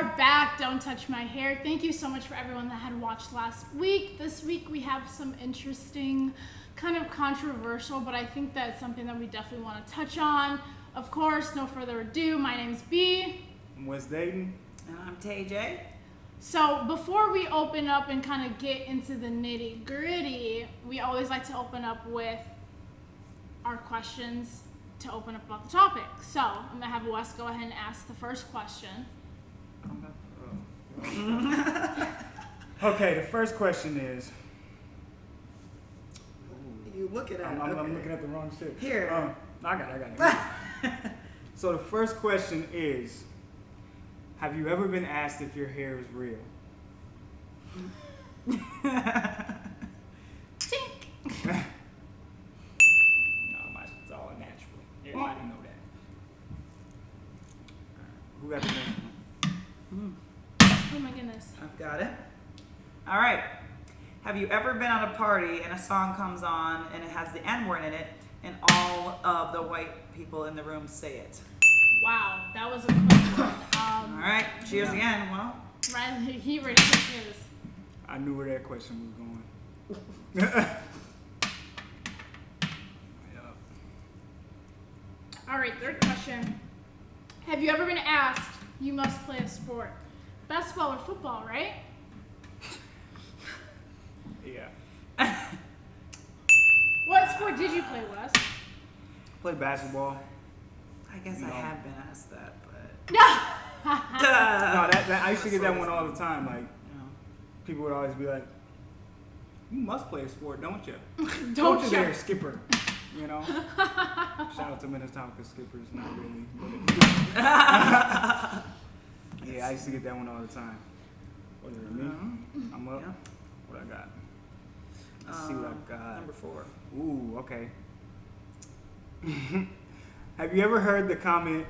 are back. Don't touch my hair. Thank you so much for everyone that had watched last week. This week we have some interesting, kind of controversial, but I think that's something that we definitely want to touch on. Of course, no further ado, my name's B. I'm Dayton. And I'm Tayjay. So before we open up and kind of get into the nitty gritty, we always like to open up with our questions to open up about the topic. So I'm going to have Wes go ahead and ask the first question. Okay, the first question is... You looking at I'm looking at the wrong shit. Here. I got it. So the first question is, have you ever been asked if your hair is real? Tink. No, it's all natural. Everybody know that. Who got the next one? Oh my goodness. I've got it. All right. Have you ever been at a party and a song comes on and it has the N-word in it and all of the white people in the room say it? Wow, that was a quick one. All right. Cheers again. Well, Right, he ready to cheers. I knew where that question was going. All right, third question. Have you ever been asked, you must play a sport? Basketball or football, right? Yeah. What sport did you play, Wes? Play basketball. I guess I have been asked that, but... No! No, that I used to get that one all the time. Like, people would always be like, "You must play a sport, don't you? Don't you you? there, skipper?" You know. Shout out to Minnesota skippers, not really. But yeah, I used to get that one all the time. What is it, me? I'm up. Yeah. What I got? Let's see what I got. Number 4. Ooh, okay. Have you ever heard the comment,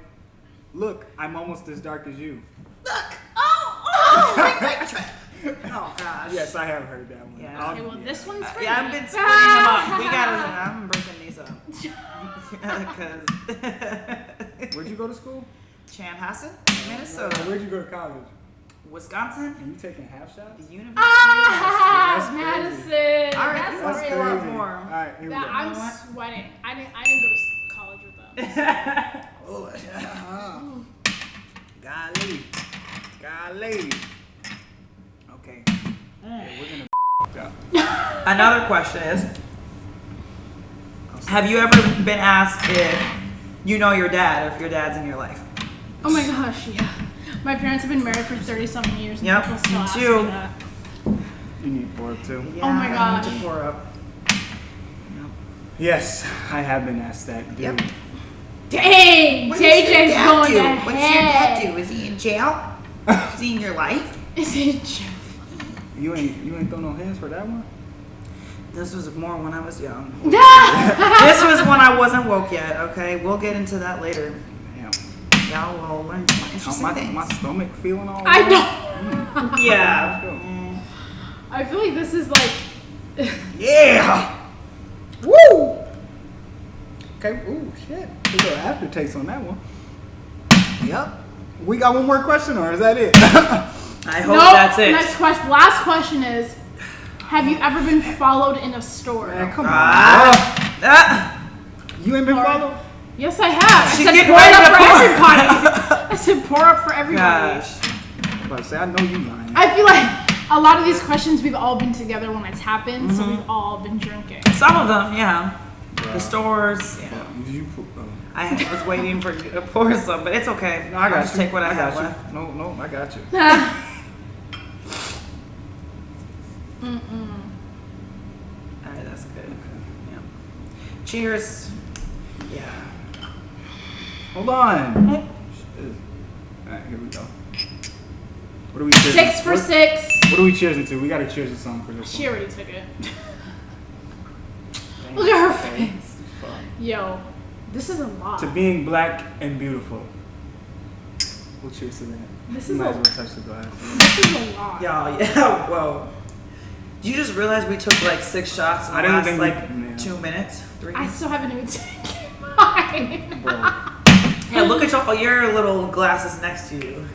"Look, I'm almost as dark as you"? Look! Oh, oh gosh. Yes, I have heard that one. Yeah. Okay, well, this one's for Yeah, me. I've been splitting them up. I'm breaking these up. Because Where'd you go to school? Chanhassen, Or Minnesota, where'd you go to college? Wisconsin, And you taking half shots? the University. Ah, That's crazy. Madison. All right, That's that's crazy. crazy. All right, here we go. I'm You know what? sweating. I didn't go to college with them. Oh, golly. Okay. Yeah, we're gonna Another question is, have you ever been asked if you know your dad or if your dad's in your life? Oh my gosh, yeah. My parents have been married for 30-something years. And Yep, people still me ask too. me that. You need pour up too. Yeah, Oh my I need gosh. to pour up. Yes, I have been asked that. Dude. Yep. Dang! What does your TJ's dad going do? ahead. What does your dad do? Is he in jail? Is he in your life? Is it true? You ain't throw no hands for that one? This was more when I was young. No! This was when I wasn't woke yet, okay? We'll get into that later. Damn. Y'all will learn some interesting things. My stomach feeling all I wrong. know. Yeah. I feel like this is like. Yeah. Woo! Okay, ooh, shit. A little aftertaste on that one. Yep. We got one more question, or is that it? I hope that's it. Next question. Last question is: have you ever been followed in a store? Man, come on. You ain't been Or- followed? Yes, I have. She's I said getting pour it ready up to for pour. everybody. I said pour up for everybody. Gosh. I'm about to say, I know you lying. I feel like a lot of these questions we've all been together when it's happened, so we've all been drinking. Some of them, yeah. Bruh. The stores, yeah. Did you put, I was waiting for you to pour some, but it's okay. No, I got I'll just you. take what I have got you. left. No, I got you. All right, that's good. Yeah. Cheers. Yeah. Hold on. Shit. All right, here we go. What are we cheersing? 6 for 6. What are we cheersing to? We got to cheers to something for this She one. already took it. Damn. Look at her Okay. face. Fuck. Yo, this is a lot. To being black and beautiful. We'll cheers to that. This You is might a- as well touch the glass. This is a lot. Y'all, yeah, whoa. Did you just realize we took like 6 shots in I the didn't last think like we- yeah. 2 minutes? 3? I still haven't even taken mine. Bro. Yeah, look at your little glasses next to you.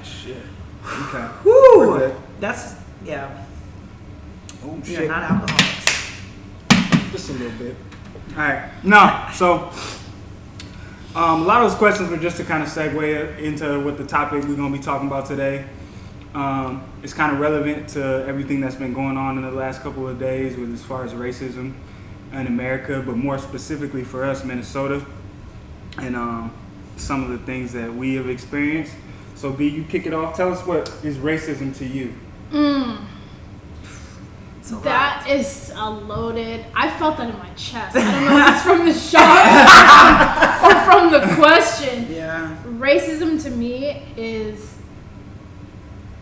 shit. Okay. Woo! That's yeah. Oh You're shit. not alcoholics. Just a little bit. All right. No. So, a lot of those questions were just to kind of segue into what the topic we're gonna be talking about today. It's kind of relevant to everything that's been going on in the last couple of days with as far as racism in America, but more specifically for us, Minnesota, and some of the things that we have experienced. So, B, you kick it off. Tell us, what is racism to you? So That is a loaded. I felt that in my chest. I don't know if it's from the shot or from the question. Yeah. Racism to me is,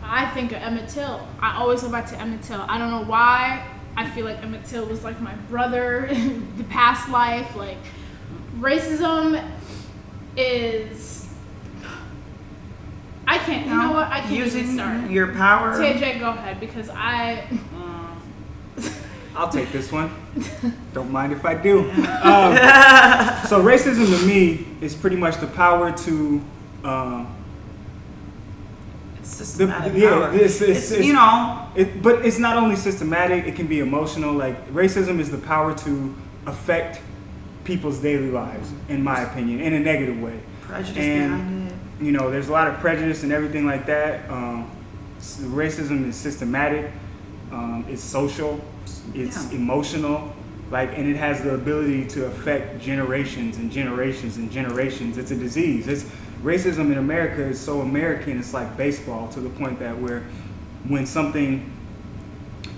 I think of Emmett Till. I always go back to Emmett Till. I don't know why. I feel like Emmett Till was like my brother in the past life. Like, racism is. I can't. You know what? I can't using even start. your power. Tayjay, go ahead, because I'll take this one. Don't mind if I do. So racism to me is pretty much the power to. It's systematic yeah, power. it's you know. But it's not only systematic; it can be emotional. Like, racism is the power to affect people's daily lives, in my opinion, in a negative way. Prejudice And behind it. you know, there's a lot of prejudice and everything like that. Racism is systematic. It's social. It's emotional. Like, and it has the ability to affect generations and generations and generations. It's a disease. Racism in America is so American, it's like baseball, to the point that when something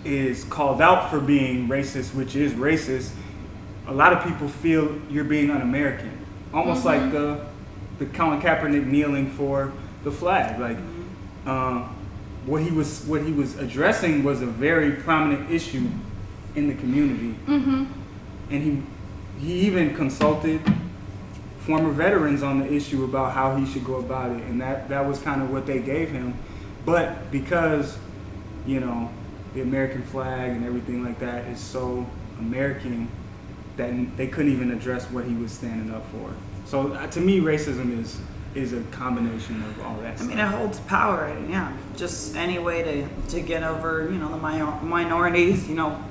is called out for being racist, which is racist, a lot of people feel you're being un-American. Almost like the Colin Kaepernick kneeling for the flag. Like, what he was addressing was a very prominent issue in the community. And he even consulted former veterans on the issue about how he should go about it, and that was kind of what they gave him. But because, you know, the American flag and everything like that is so American, that they couldn't even address what he was standing up for. So to me, racism is a combination of all that stuff. I mean, it holds power. Yeah, just any way to get over, you know, the minorities. You know,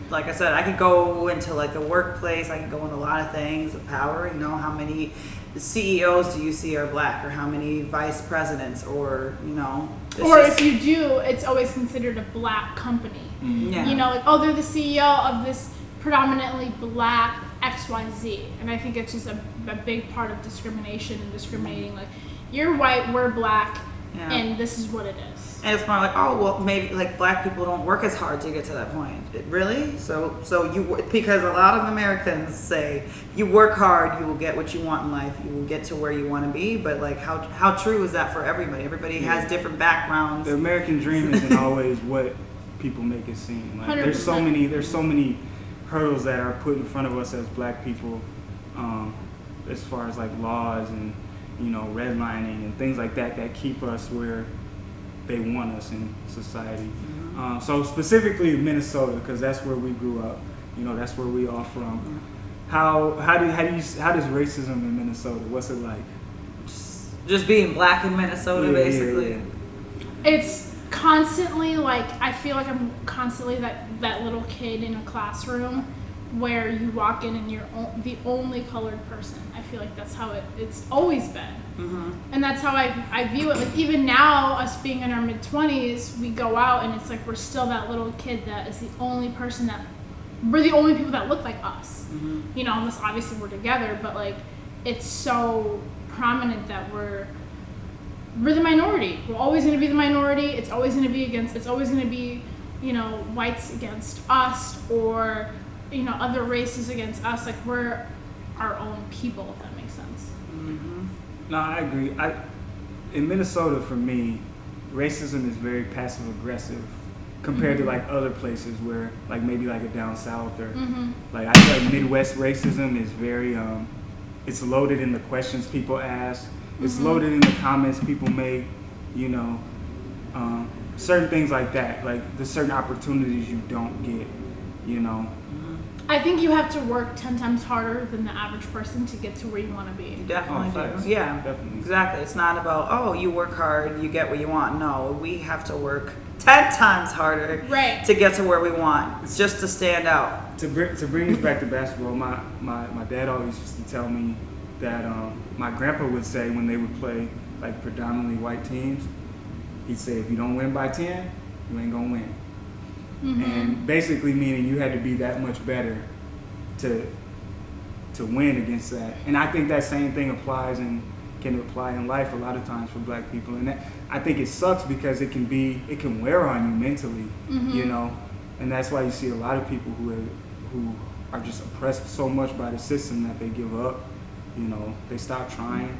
like I said, I could go into like the workplace. I could go into a lot of things of power. You know, how many CEOs do you see are black, or how many vice presidents, or you know. Or if you do, it's always considered a black company. Yeah. You know, like, oh, they're the CEO of this predominantly black XYZ. And I think it's just a big part of discrimination and discriminating. Like, you're white, we're black, and this is what it is. And it's more like, oh, well, maybe like black people don't work as hard to get to that point. Really? So you, because a lot of Americans say you work hard, you will get what you want in life, you will get to where you want to be. But like, how true is that for everybody? Everybody has different backgrounds. The American dream isn't always what people make it seem. Like, there's so many hurdles that are put in front of us as black people, as far as like laws and, you know, redlining and things like that keep us where they want us in society. So specifically Minnesota, because that's where we grew up. You know, that's where we all from. How does racism in Minnesota? What's it like? Just being black in Minnesota, basically. Yeah. It's constantly like, I feel like I'm constantly that little kid in a classroom where you walk in and you're the only colored person. I feel like that's how it's always been. And that's how I view it. Like, even now, us being in our mid-20s, we go out and it's like we're still that little kid that is the only person we're the only people that look like us. You know, unless obviously we're together, but like, it's so prominent that we're the minority. We're always going to be the minority. It's always going to be, you know, whites against us, or, you know, other races against us. Like, we're our own people, if that makes sense. No, I agree. In Minnesota, for me, racism is very passive aggressive compared to like other places where, like, maybe like a down south, or like, I feel like Midwest racism is very it's loaded in the questions people ask. It's loaded in the comments people make, you know, certain things like that, like the certain opportunities you don't get, you know. I think you have to work 10 times harder than the average person to get to where you want to be. You definitely facts. do. Yeah, Definitely. exactly. It's not about, oh, you work hard, you get what you want. No, we have to work 10 times harder Right. to get to where we want. It's just to stand out. To bring this back to basketball, my dad always used to tell me that my grandpa would say when they would play like predominantly white teams, he'd say, if you don't win by 10, you ain't gonna win. And basically meaning you had to be that much better to win against that. And I think that same thing applies and can apply in life a lot of times for black people. And that, I think it sucks because it can wear on you mentally, you know. And that's why you see a lot of people who are just oppressed so much by the system that they give up. You know, they stop trying.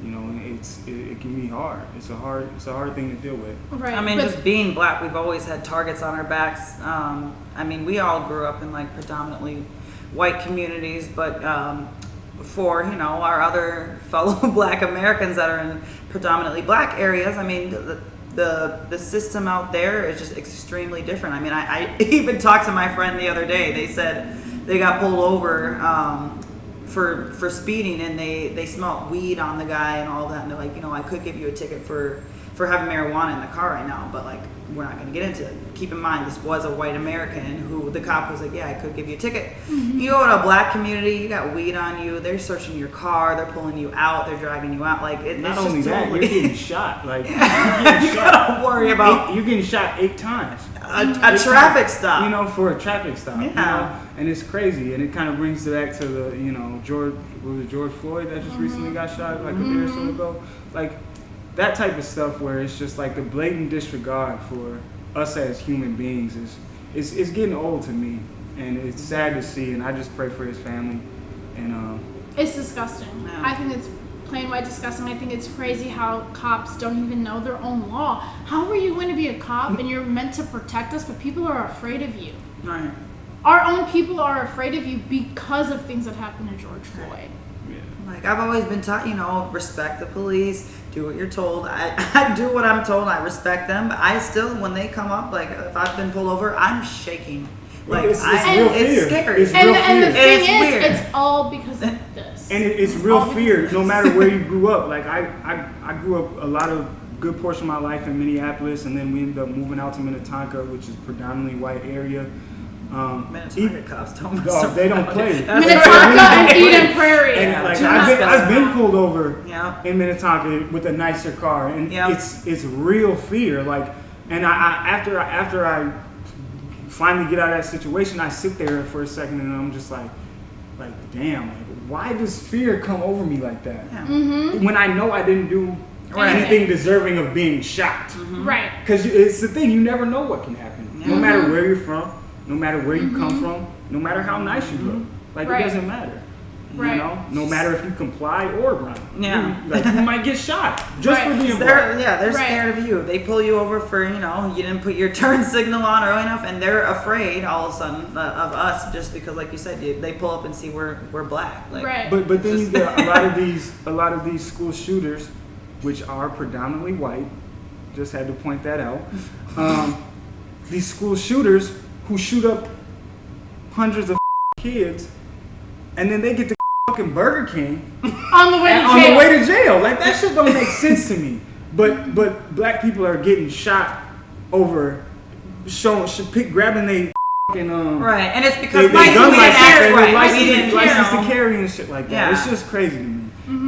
You know, it can be hard. It's a hard thing to deal with. Right. I mean, just being black, we've always had targets on our backs. I mean, we all grew up in like predominantly white communities, but for, you know, our other fellow black Americans that are in predominantly black areas, I mean, the system out there is just extremely different. I mean, I even talked to my friend the other day. They said they got pulled over for speeding, and they smelled weed on the guy and all that, and they're like, you know, I could give you a ticket for having marijuana in the car right now, but like, we're not going to get into it. Keep in mind, this was a white American who the cop was like, yeah, I could give you a ticket. You go to a black community, you got weed on you, they're searching your car, they're pulling you out, they're dragging you out. Like, Not it's only just that, totally, you're getting shot. Like you gotta worry about you're getting shot 8 times. a traffic stop. You know, for a traffic stop. Yeah. You know? And it's crazy, and it kind of brings it back to the, you know, George Floyd that just recently got shot like a day or so ago. Like that type of stuff where it's just like the blatant disregard for us as human beings is getting old to me, and it's sad to see. And I just pray for his family. And It's disgusting. Yeah. I think it's plain white disgusting. I think it's crazy how cops don't even know their own law. How are you going to be a cop and you're meant to protect us, but people are afraid of you? Right. Our own people are afraid of you because of things that happened to George Floyd. Like, I've always been taught, you know, respect the police, do what you're told. I do what I'm told, I respect them, but I still, when they come up, like, if I've been pulled over, I'm shaking. Like, it's real fear. it's scary. It's real And the fear. thing It's is, weird. it's all because of this. And it's real fear, no matter where you grew up. Like I grew up a lot of good portion of my life in Minneapolis, and then we ended up moving out to Minnetonka, which is predominantly white area. Minnetonka cops don't mess Oh, they don't around. play. That's Minnetonka right. and Eden Prairie. And like Do not I've been pulled over Yeah. in Minnetonka with a nicer car, and Yeah. it's real fear. Like, and after I finally get out of that situation, I sit there for a second, and I'm just like damn, like why does fear come over me like that? Yeah. When I know I didn't do Right. anything deserving of being shot. Right. Because it's the thing, you never know what can happen. No Yeah. matter where you're from, no matter where you come from, no matter how nice you look. Like, Right. it doesn't matter. Right. You know? No matter if you comply or run. Yeah. You might get shot just for Right. being black. They're Right. scared of you. They pull you over for, you know, you didn't put your turn signal on early enough, and they're afraid all of a sudden of us just because, like you said, they pull up and see we're black. Like, Right. But then you get a lot of these school shooters, which are predominantly white. Just had to point that out. These school shooters who shoot up hundreds of kids, and then they get to fucking Burger King On the way to jail. on the way to jail. Like, that shit don't make sense to me. But black people are getting shot over grabbing they fucking Right, and it's they because gun we license didn't and right. license, We didn't license care. to carry and shit like that. Yeah. It's just crazy to me.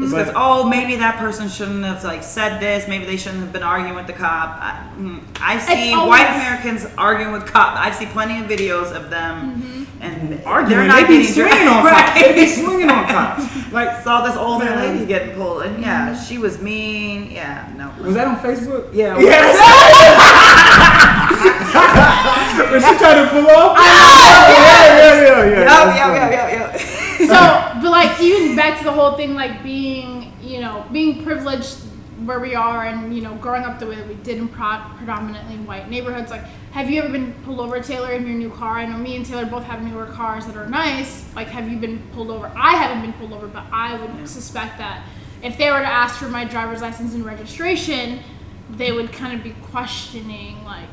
It's But- because, maybe that person shouldn't have like said this. Maybe they shouldn't have been arguing with the cop. I see It's always- white Americans arguing with cops. I see plenty of videos of them, and they're Arguing, not they be getting swinging on right. cops. They be swinging on cops. Like, Saw this older Man. lady getting pulled, and yeah, she was mean. Yeah, no. was that on Facebook? Yeah. Yes. Was she trying to pull off? Yeah. So, but like, even back to the whole thing, like being privileged where we are, and growing up the way that we did in predominantly white neighborhoods. Like, have you ever been pulled over, Taylor, in your new car? I know me and Taylor both have newer cars that are nice. Like, have you been pulled over? I haven't been pulled over, but I would suspect that if they were to ask for my driver's license and registration, they would kind of be questioning, like,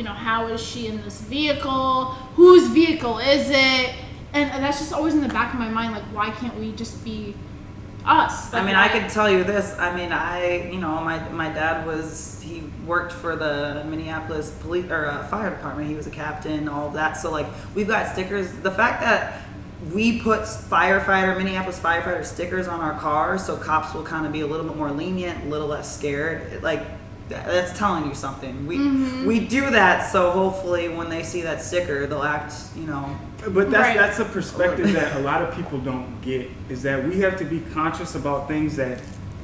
how is she in this vehicle? Whose vehicle is it? And that's just always in the back of my mind, like, why can't we just be us? Like, I mean, I could tell you this. I mean, my dad he worked for the Minneapolis police or fire department. He was a captain, all of that. So like, we've got stickers. The fact that we put Minneapolis firefighter stickers on our cars, so cops will kind of be a little bit more lenient, a little less scared. Like, that's telling you something. We do that, so hopefully when they see that sticker, they'll act, But that's a perspective that a lot of people don't get, is that we have to be conscious about things that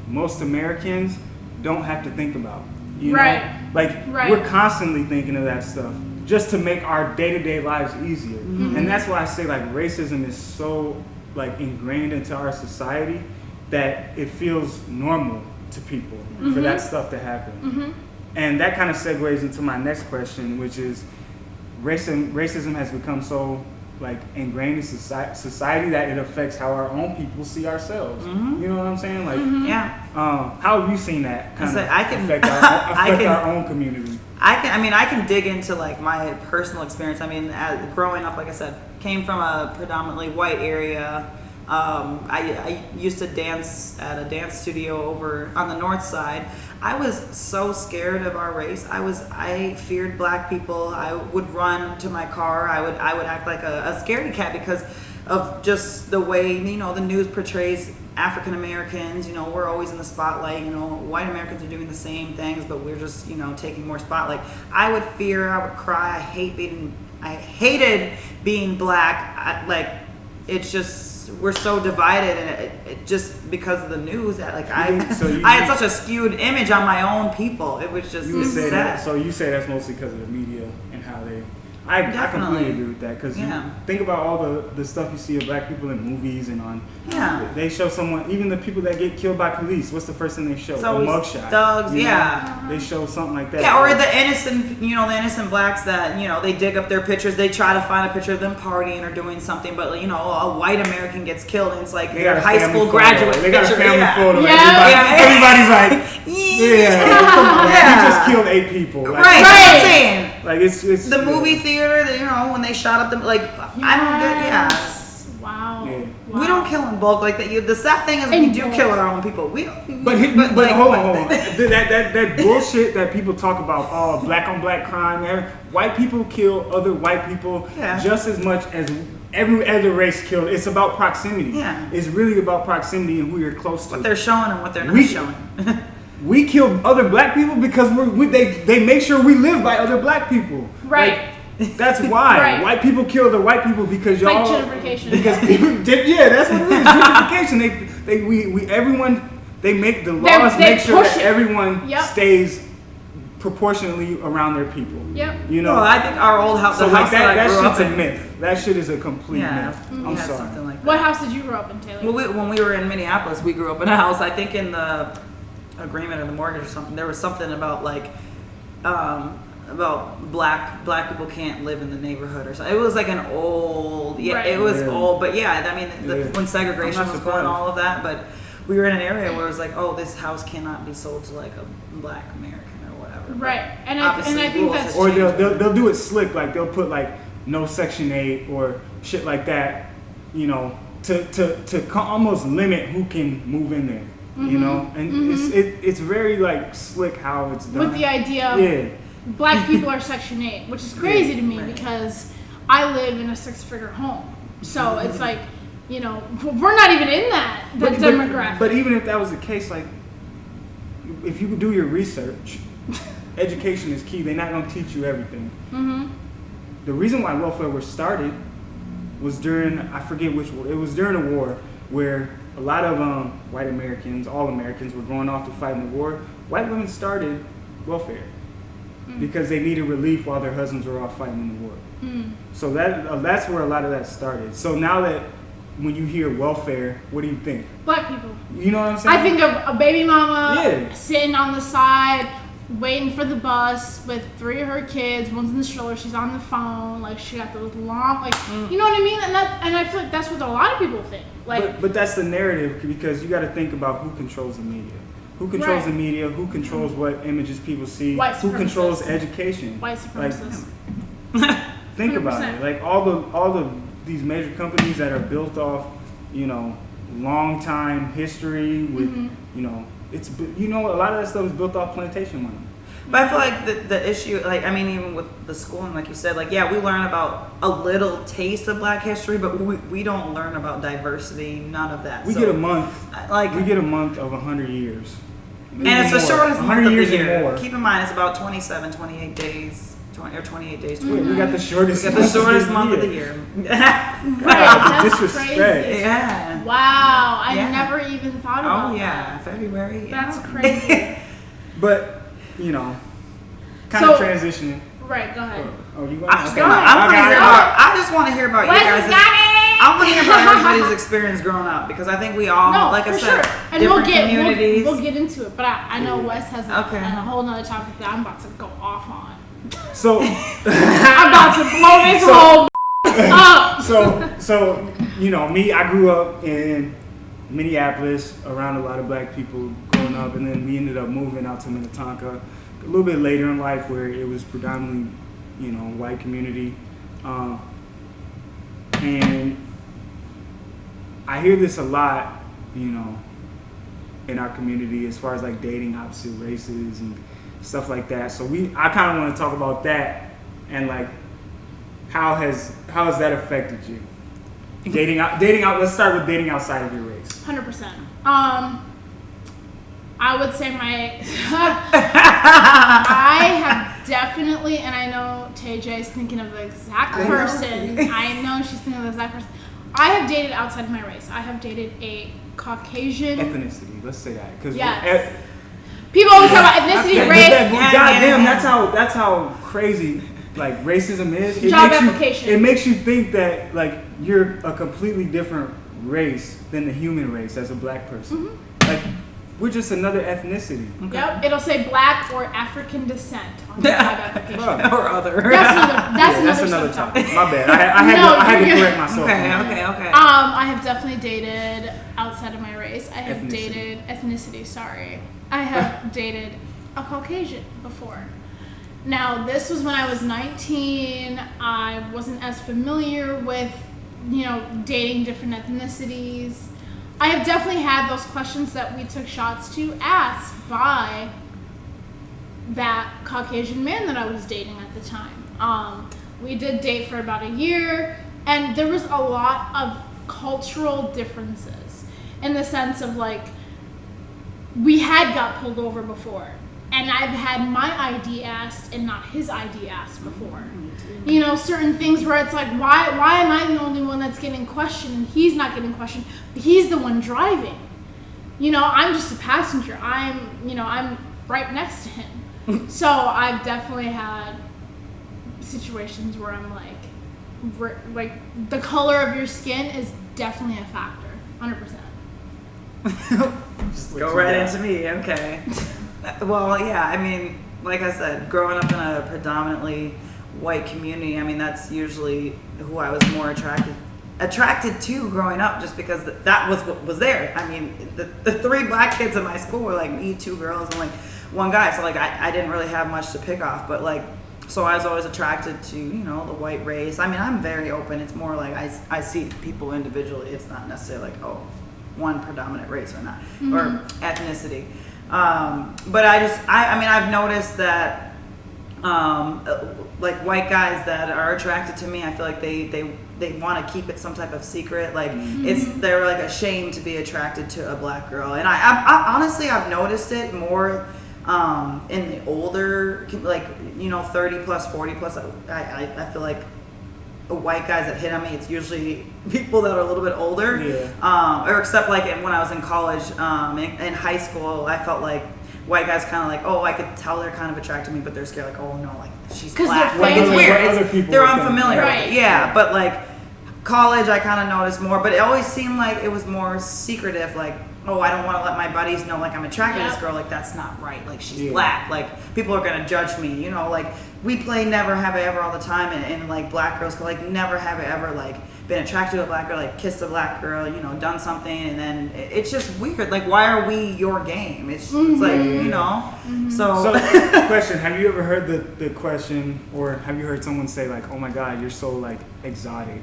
most Americans don't have to think about. You know? Like, we're constantly thinking of that stuff just to make our day-to-day lives easier. And that's why I say, like, racism is so, like, ingrained into our society that it feels normal to people for that stuff to happen. And that kind of segues into my next question, which is racism has become so like ingrained in society that it affects how our own people see ourselves. You know what I'm saying? Like, how have you seen that kind of affect our own community? I can dig into like my personal experience. I mean, growing up, like I said, came from a predominantly white area. I used to dance at a dance studio over on the north side. I was so scared of our race. I feared black people. I would run to my car. I would act like a scaredy cat because of just the way, the news portrays African Americans. We're always in the spotlight. White Americans are doing the same things, but we're just, taking more spotlight. I would fear, I would cry. I hated being black. It's just, we're so divided, and it just because of the news that like I had such a skewed image on my own people. It was just sad. So you say that's mostly because of the media and how they. I completely agree with that because you think about all the stuff you see of black people in movies and on. They show someone, even the people that get killed by police. What's the first thing they show? A mugshot. Thugs, They show something like that. Yeah, or the innocent blacks that they dig up their pictures. They try to find a picture of them partying or doing something, but a white American gets killed and it's like their high school graduate. They got a family photo. Yeah. Everybody's like, he just killed 8 people. Like, right. That's what I'm saying. Like it's the movie theater, when they shot up I don't get, Wow. We don't kill in bulk like that. The sad thing is we do kill our own people. We don't. But hold on. That bullshit that people talk about, black on black crime. White people kill other white people just as much as every other race killed. It's about proximity. Yeah. It's really about proximity and who you're close to. What they're showing and what they're not showing. We kill other black people because they make sure we live by other black people. Right. Like, that's why white people kill other white people because y'all. Like gentrification. Because people, that's what it is. Gentrification. They make the laws make sure that everyone stays proportionally around their people. Yep. No, I think our old house. So the house that shit's a myth. That shit is a complete myth. I'm sorry. Something like that. What house did you grow up in, Taylor? Well, when we were in Minneapolis, we grew up in a house. I think in the agreement or the mortgage or something, there was something about about black people can't live in the neighborhood or something. It was like an old, it was old, but when segregation was going, all of that. But we were in an area where it was like, this house cannot be sold to like a black American or whatever. Right, and I think that's or they'll do it slick, like they'll put like no Section 8 or shit like that, to almost limit who can move in there. And it's very like slick how it's done. With the idea of black people are Section 8, which is crazy to me because I live in a 6-figure home. So it's like, we're not even in that demographic. But even if that was the case, like, if you do your research, education is key. They're not going to teach you everything. The reason why welfare was started was during, I forget which war, it was during a war where a lot of white Americans, all Americans, were going off to fight in the war. White women started welfare because they needed relief while their husbands were off fighting in the war. So that's where a lot of that started. So now that when you hear welfare, what do you think? Black people. You know what I'm saying? I think of a baby mama sitting on the side, waiting for the bus with 3 of her kids. One's in the stroller. She's on the phone. Like, she got those long, you know what I mean? And I feel like that's what a lot of people think. Like, but that's the narrative because you got to think about who controls the media. Who controls the media? Who controls what images people see? Who controls education? White supremacists. Think about it. Like all the these major companies that are built off, long time history with, it's a lot of that stuff is built off plantation money. But I feel like the issue, even with the schooling, like you said, we learn about a little taste of Black history, but we don't learn about diversity, none of that. We get a month. We get a month of 100 years. And it's the shortest month of the year. More. Keep in mind, it's about 28 days. 28 days. We got the shortest. month of the year. That's crazy. Yeah. Wow, I never even thought about that. Oh yeah, February. That's crazy. But kind of transitioning. Right. Go ahead. Oh, you going? I just want to hear about you guys. I want to hear about everybody's experience growing up because I think we all, like I said, and different communities. We'll get into it, but I know Wes has a whole nother topic that I'm about to go off on. So I'm about to blow this whole up. So me, I grew up in Minneapolis around a lot of Black people growing up, and then we ended up moving out to Minnetonka a little bit later in life where it was predominantly, white community. And I hear this a lot, in our community as far as dating opposite races and stuff like that. So I kind of want to talk about that and how has that affected you? Dating out. Let's start with dating outside of your race. 100%. I would say I have definitely, and I know Tayjay is thinking of the exact person. I know she's thinking of the exact person. I have dated outside of my race. I have dated a Caucasian ethnicity. Let's say that because people always talk about ethnicity, race. Goddamn, that's how crazy racism is. Job application. It makes you think that you're a completely different race than the human race as a Black person. Mm-hmm. We're just another ethnicity. Okay. Yep, it'll say Black or African descent on the job application. Or other. That's another topic. My bad. I had to correct myself. Okay. I have definitely dated outside of my race. I have dated ethnicity. Sorry, I have dated a Caucasian before. Now this was when I was 19. I wasn't as familiar with, dating different ethnicities. I have definitely had those questions that we took shots to asked by that Caucasian man that I was dating at the time. We did date for about a year, and there was a lot of cultural differences in the sense of we had got pulled over before, and I've had my ID asked and not his ID asked before. Certain things where it's why am I the only one that's getting questioned and he's not getting questioned? He's the one driving. I'm just a passenger. I'm right next to him. So I've definitely had situations where I'm the color of your skin is definitely a factor. 100%. Just go right into me. Okay. Well, yeah. Like I said, growing up in a predominantly white community, that's usually who I was more attracted to growing up, just because that was what was there. The 3 Black kids in my school were me, 2 girls, and 1 guy. So I didn't really have much to pick off, but so I was always attracted to the white race. I'm very open. It's more I see people individually. It's not necessarily one predominant race or not, or ethnicity. But I've noticed that white guys that are attracted to me, I feel like they want to keep it some type of secret. They're ashamed to be attracted to a Black girl, and I honestly I've noticed it more in the older 30 plus 40 plus. I feel like white guys that hit on me, it's usually people that are a little bit older. Or except when I was in college, in high school, I felt like white guys kind of I could tell they're kind of attracted to me, but they're scared oh no, she's Black. It's weird. They're unfamiliar. Right. Yeah, but college, I kind of noticed more, but it always seemed like it was more secretive. I don't want to let my buddies know I'm attracted to this girl. That's not right. She's Black. People are gonna judge me. We play Never Have I Ever all the time, and Black girls go never have I ever been attracted to a Black girl, kissed a Black girl, done something, and then it's just weird. Why are we your game? It's So question: have you ever heard the question, or have you heard someone say oh my God, you're so exotic?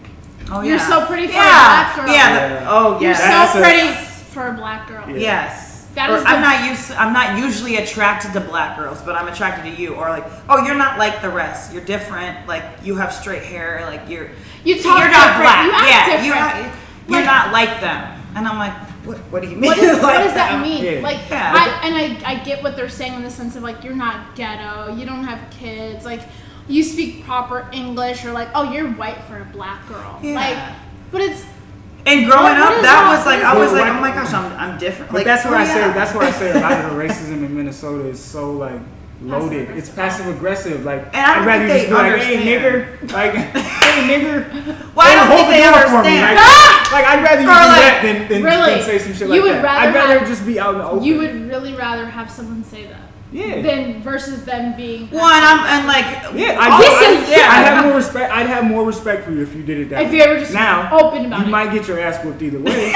Oh, You're yeah. so pretty for a black girl. Yeah. You're That's so pretty for a black girl. Yeah. Yes. That Or is I'm not usually attracted to black girls, but I'm attracted to you. Or like, oh, you're not like the rest. You're different. Like you have straight hair. Like You talk you're different. not black. You act Yeah, you're Like- not like them. And I'm like, what do you mean? What does like that them? mean? Yeah. Like, Yeah. I get what they're saying in the sense of like you're not ghetto, you don't have kids, like you speak proper English, or like you're white for a black girl. Yeah. Like, but it's And growing What up, is that that? was like, What I is was that? like, oh my gosh, I'm different. But Like, that's where I say yeah. that's where I say a lot of the racism in Minnesota is so like loaded. It's passive aggressive. Like And I don't I'd rather think just be they like, hey understand. nigger, like hey nigger. Well, I don't hold think the they door for me. understand. Like I'd rather you Or do like, that than really, say some shit you like would that. rather I'd rather have- just be out in the open. you would really rather have someone say that. Yeah. Than versus them being. Well, and like, Yeah, I'd have more respect. I'd have more respect for you if you did it that If way. you ever just now, open about you it. might get your ass whooped either way.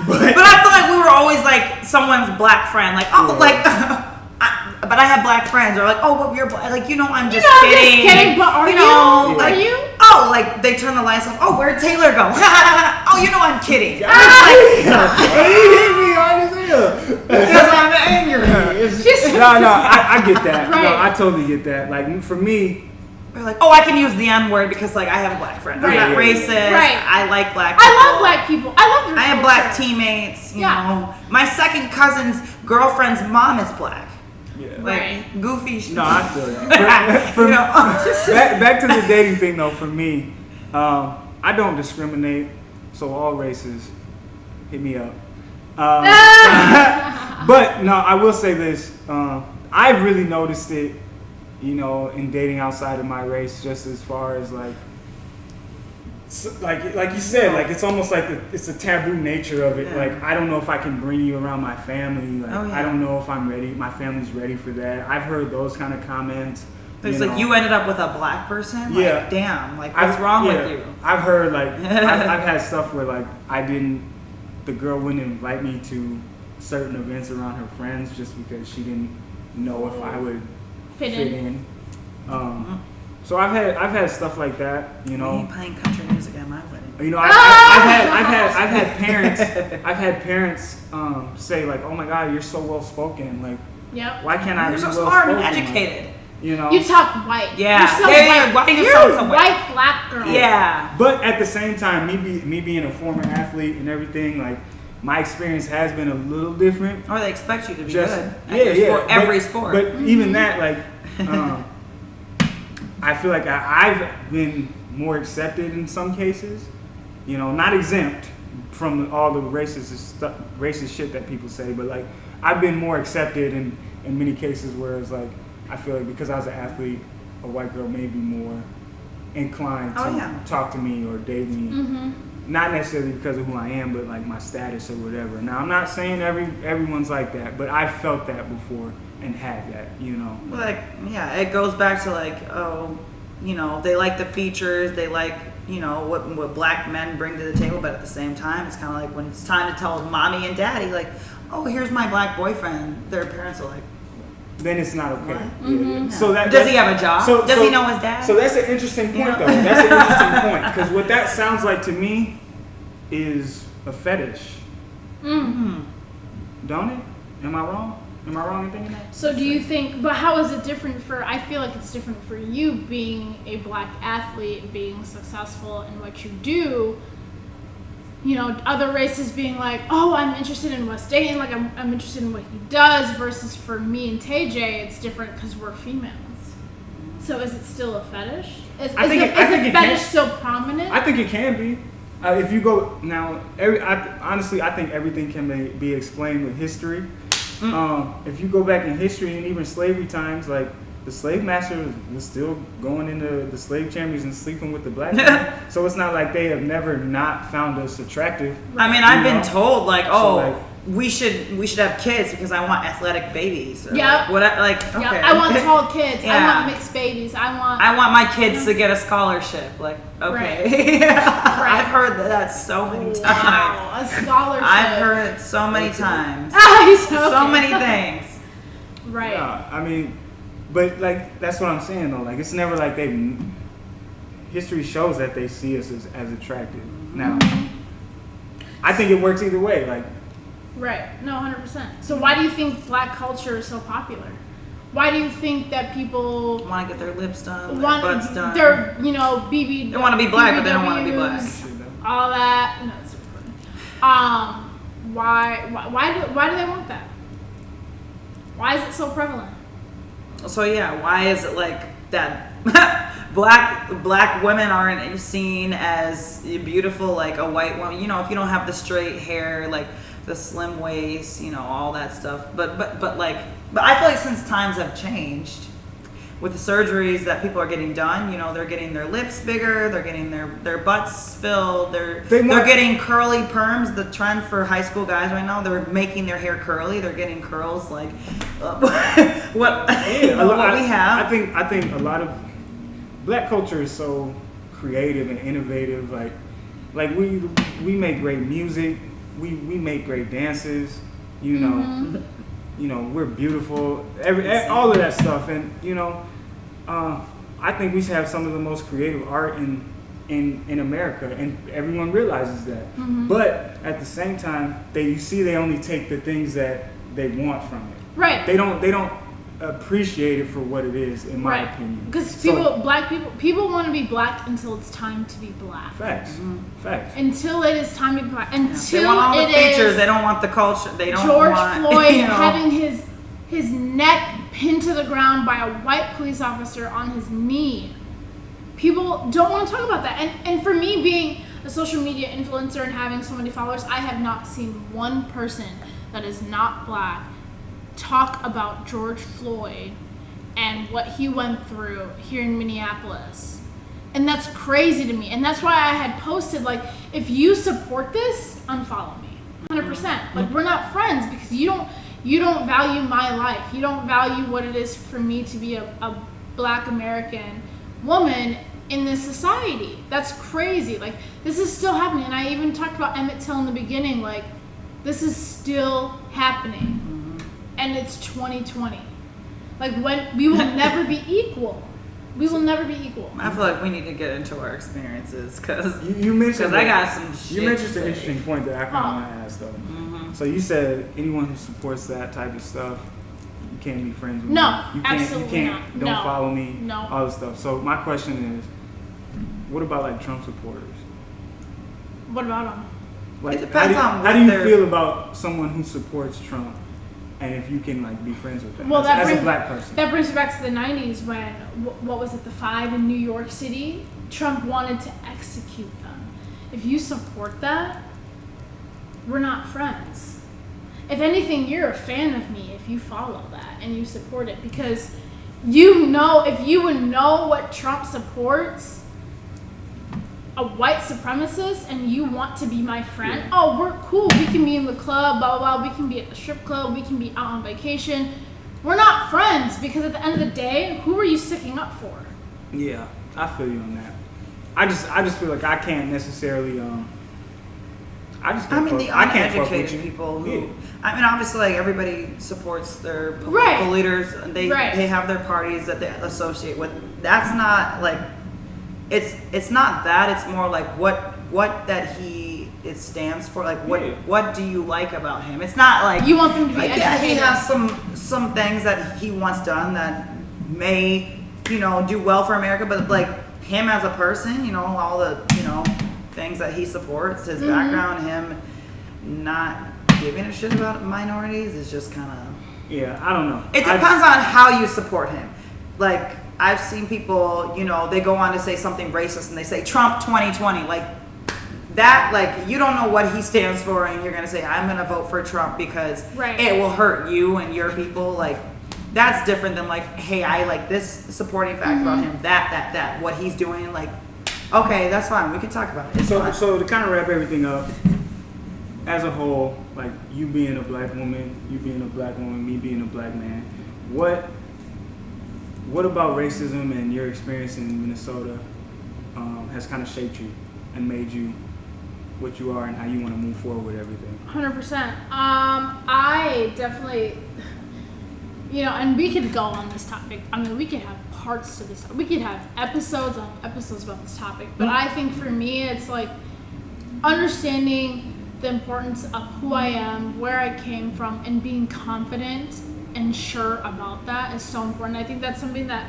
But I feel like we were always like someone's black friend. Like, oh, Yeah. like, but I have black friends. Or like, oh, but you're black. Like, I'm just I'm kidding. just kidding, but are you? know, Are like, you? Oh, like they turn the lights off. Oh, where'd Taylor go? Oh, I'm kidding. You hit me hard as hell. Because I'm angry. No, I get that. Right. No, I totally get that. Like for me, We're like, oh, I can use the N word because like I have a black friend. I'm Right. not racist. Right. I like black people. I love black people. I love their I have culture. black teammates. You know, my second cousin's girlfriend's mom is black. yeah. Like Right. goofy. No, I feel that. For, back to the dating thing though. For me, I don't discriminate. So all races, hit me up. But no, I will say this. I've really noticed it, in dating outside of my race, just as far as like you said, like it's almost like it's a taboo nature of it. Yeah. Like I don't know if I can bring you around my family. Like Oh, yeah. I don't know if I'm ready. My family's ready for that. I've heard those kind of comments. It's you like know. you ended up with a black person. Yeah. Like, damn. Like what's wrong with you? I've heard like I've had stuff where like the girl wouldn't invite me to certain events around her friends just because she didn't know if I would Fit in. So I've had stuff like that, We ain't playing country music at my wedding. I've had parents say like, oh my God, you're so well spoken. Like, Yep. why can't I You're be so well smart and spoken? educated. You talk white. Yeah. You're so There you white. go. Why do you You're sound a so white black girl. Yeah. But at the same time, me being a former athlete and everything, like my experience has been a little different. Or they expect you to be Just good. At your sport, every sport. But even that, like, I feel like I've been more accepted in some cases. Not exempt from all the racist shit that people say, but like I've been more accepted in many cases. Whereas like I feel like because I was an athlete, a white girl may be more inclined to talk to me or date me. Mm-hmm. Not necessarily because of who I am, but like my status or whatever. Now I'm not saying everyone's like that, but I've felt that before and had that, Like, yeah, it goes back to like, they like the features, they like, what black men bring to the table, but at the same time, it's kind of like when it's time to tell mommy and daddy, like, oh, here's my black boyfriend, their parents are like, then it's not okay. What? Yeah, Mm-hmm. yeah. So does he have a job? Does he know his dad? So that's an interesting point, though. That's an interesting point because what that sounds like to me is a fetish. Mm-hmm. Don't it? Am I wrong? Am I wrong in thinking that? So do you think, but how is it different I feel like it's different for you being a black athlete, being successful in what you do, other races being like, oh, I'm interested in West Dayton, like I'm interested in what he does, versus for me and Tayjay, it's different because we're females. So is it still a fetish? Is the fetish still prominent? I think it can be. If you go now, honestly, I think everything can be explained with history. If you go back in history and even slavery times, like the slave master was still going into the slave chambers and sleeping with the black men. So it's not like they have never not found us attractive. I mean, I've been told like, oh, like, we should have kids because I want athletic babies. Or Yep. Like, okay. Yeah, I want tall kids. I Yeah. want mixed babies. I want my kids to get a scholarship. Like, okay. I've heard that so many times. Wow, a scholarship. I've heard it so many times. So many things. Right. Yeah, I mean, but like that's what I'm saying though. Like it's never like history shows that they see us as attractive. Now, I think it works either way. Like, right? No, 100%. So why do you think black culture is so popular? Why do you think that people want to get their lips done, their butts done? They're, you know, BB. They want to be black, but they don't want to be black. All that. No, it's super funny. Why do they want that? Why is it so prevalent? So yeah, why is it like that? black women aren't seen as beautiful like a white woman. You know, if you don't have the straight hair, like the slim waist, you know, all that stuff. But I feel like since times have changed, with the surgeries that people are getting done, you know, they're getting their lips bigger, they're getting their butts filled, they're getting curly perms. The trend for high school guys right now, they're making their hair curly. They're getting curls like what we have. I think a lot of black culture is so creative and innovative. Like we make great music, we make great dances. You know, you know, we're beautiful. All of that stuff, and you know. I think we should have some of the most creative art in America, and everyone realizes that. But at the same time, they only take the things that they want from it. Right. They don't appreciate it for what it is, in my opinion. Because black people want to be black until it's time to be black. Facts. Facts. Until it is time to be black. Until they want all the features. They don't want the culture. They don't George want Floyd you know, having his neck pinned to the ground by a white police officer on his knee. People don't want to talk about that. And for me, being a social media influencer and having so many followers, I have not seen one person that is not black talk about George Floyd and what he went through here in Minneapolis. And that's crazy to me. And that's why I had posted, like, if you support this, unfollow me. 100%. Like, we're not friends because you don't value my life. You don't value what it is for me to be a black American woman in this society. That's crazy. Like, this is still happening. And I even talked about Emmett Till in the beginning. Like, this is still happening. And it's 2020. Like, when we will never be equal. We will never be equal. I feel like we need to get into our experiences because you mentioned I got some shit. You mentioned an interesting point that I kind of want to ask though. So you said anyone who supports that type of stuff, you can't be friends with me. No, You absolutely can't, not. Don't follow me. No. All this stuff. So my question is, what about like Trump supporters? What about them? Like, It depends on how do you what feel about someone who supports Trump, and if you can like be friends with them Well, as a black person? That brings me back to the 90s when, what was it, the 5 in New York City? Trump wanted to execute them. If you support that, we're not friends. If anything, you're a fan of me if you follow that and you support it, because you know, if you would know what Trump supports, a white supremacist, and you want to be my friend, oh, we're cool. We can be in the club, blah, blah, blah. We can be at the strip club. We can be out on vacation. We're not friends because at the end of the day, who are you sticking up for? Yeah, I feel you on that. I just feel like I can't necessarily I mean, the I can't fuck with uneducated you. people who, Yeah. I mean, obviously, like, everybody supports their political leaders. They have their parties that they associate with. That's not, like, it's not that. It's more like what that it stands for. Like, what do you like about him? It's not like You want them to be like, educated. he has some things that he wants done that may, you know, do well for America, but like him as a person, you know, all the, you know, things that he supports, his background, him not giving a shit about minorities is just kind of... Yeah, I don't know. It depends on how you support him. Like, I've seen people, you know, they go on to say something racist and they say Trump 2020. Like, that, like, you don't know what he stands for and you're going to say, I'm going to vote for Trump because it will hurt you and your people. Like, that's different than, like, hey, I like this supporting fact about him, that, what he's doing. Like, okay, that's fine. We can talk about it. So to kind of wrap everything up, as a whole, like you being a black woman, me being a black man, what about racism and your experience in Minnesota has kind of shaped you and made you what you are and how you want to move forward with everything? 100%. I definitely, you know, and we could go on this topic. I mean, we could have parts to this. We could have episodes on episodes about this topic, but I think for me, it's like understanding the importance of who I am, where I came from, and being confident and sure about that is so important. I think that's something that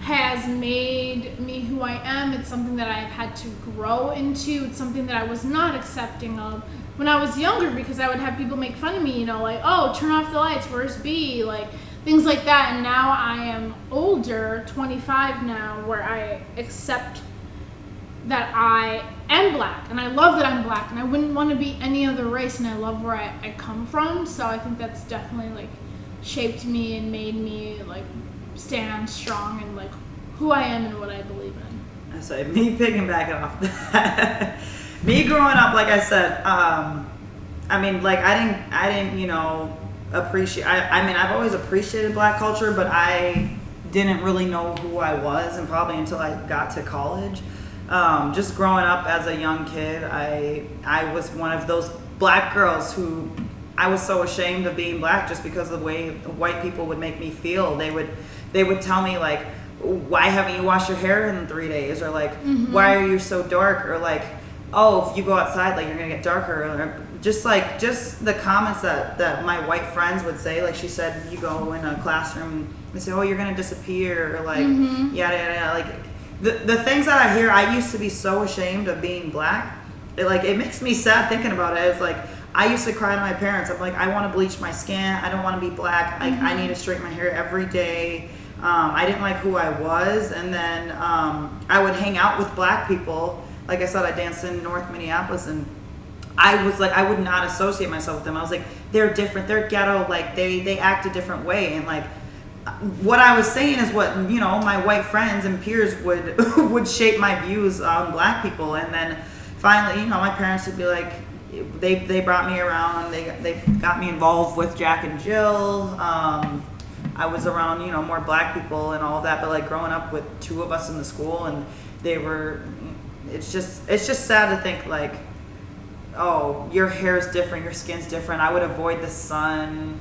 has made me who I am. It's something that I've had to grow into. It's something that I was not accepting of when I was younger, because I would have people make fun of me, like, oh, turn off the lights, where's B? Like, things like that. And now I am older, 25 now, where I accept that I am black, and I love that I'm black, and I wouldn't want to be any other race, and I love where I come from. So I think that's definitely like shaped me and made me like stand strong and like who I am and what I believe in. So me piggybacking off that, me growing up, like I said, I mean, like I didn't, appreciate. I mean, I've always appreciated black culture, but I didn't really know who I was, and probably until I got to college. Just growing up as a young kid, I was one of those black girls who I was so ashamed of being black just because of the way white people would make me feel. They would tell me like, why haven't you washed your hair in 3 days? Or like, why are you so dark? Or like, oh, if you go outside, like you're gonna get darker. Or just the comments that my white friends would say. Like she said, you go in a classroom, they say, oh, you're gonna disappear. Or like, yada yada. Like the things that I hear, I used to be so ashamed of being black. It makes me sad thinking about it. It's like, I used to cry to my parents. I'm like, I want to bleach my skin. I don't want to be black. Like, I need to straighten my hair every day. I didn't like who I was. And then I would hang out with black people. Like I said, I danced in North Minneapolis, and I was like, I would not associate myself with them. I was like, they're different. They're ghetto. Like, they act a different way. And like, what I was saying is what, my white friends and peers would shape my views on black people. And then finally, my parents would be like, they brought me around. They got me involved with Jack and Jill. I was around, more black people and all of that. But like growing up with two of us in the school, and it's just sad to think like, oh, your hair's different, your skin's different. I would avoid the sun.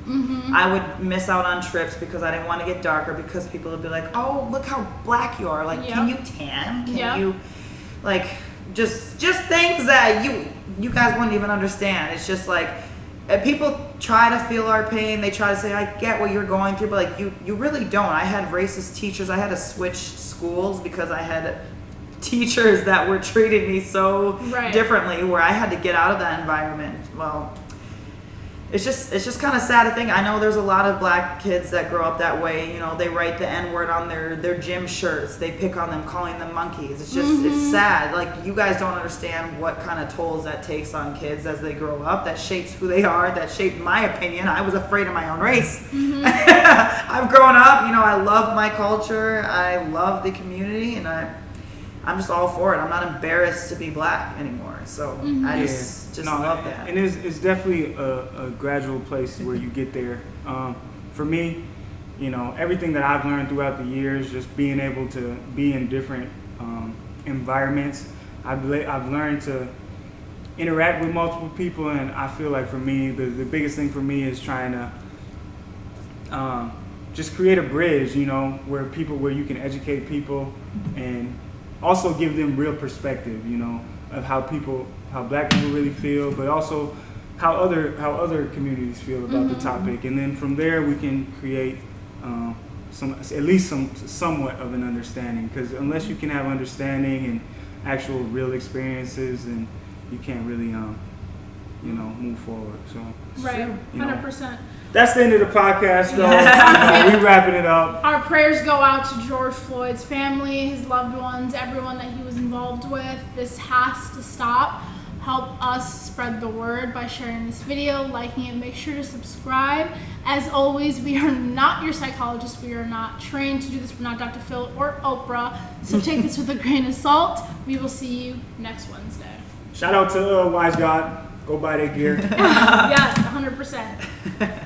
I would miss out on trips because I didn't want to get darker, because people would be like, oh, look how black you are. Like, can you tan? Can you, like, just things that you guys wouldn't even understand. It's just like, people try to feel our pain. They try to say, I get what you're going through, but like, you really don't. I had racist teachers. I had to switch schools because I had teachers that were treating me so differently, where I had to get out of that environment. Well, it's just kind of sad to think. I know there's a lot of black kids that grow up that way. They write the N-word on their gym shirts. They pick on them, calling them monkeys. It's just it's sad. Like, you guys don't understand what kind of tolls that takes on kids as they grow up. That shapes who they are. That shaped my opinion. I was afraid of my own race. I've grown up. I love my culture. I love the community, and I'm just all for it. I'm not embarrassed to be black anymore. So I just love that. And it's definitely a gradual place where you get there. For me, everything that I've learned throughout the years, just being able to be in different environments, I've learned to interact with multiple people. And I feel like for me, the biggest thing for me is trying to just create a bridge, where you can educate people and also give them real perspective, of how black people really feel, but also how other communities feel about the topic. And then from there we can create somewhat of an understanding, because unless you can have understanding and actual real experiences, then you can't really move forward. So 100%. That's the end of the podcast, though. We wrapping it up. Our prayers go out to George Floyd's family, his loved ones, everyone that he was involved with. This has to stop. Help us spread the word by sharing this video, liking it. Make sure to subscribe. As always, we are not your psychologists. We are not trained to do this. We're not Dr. Phil or Oprah. So take this with a grain of salt. We will see you next Wednesday. Shout out to Wise God. Go buy their gear. Yes, 100%.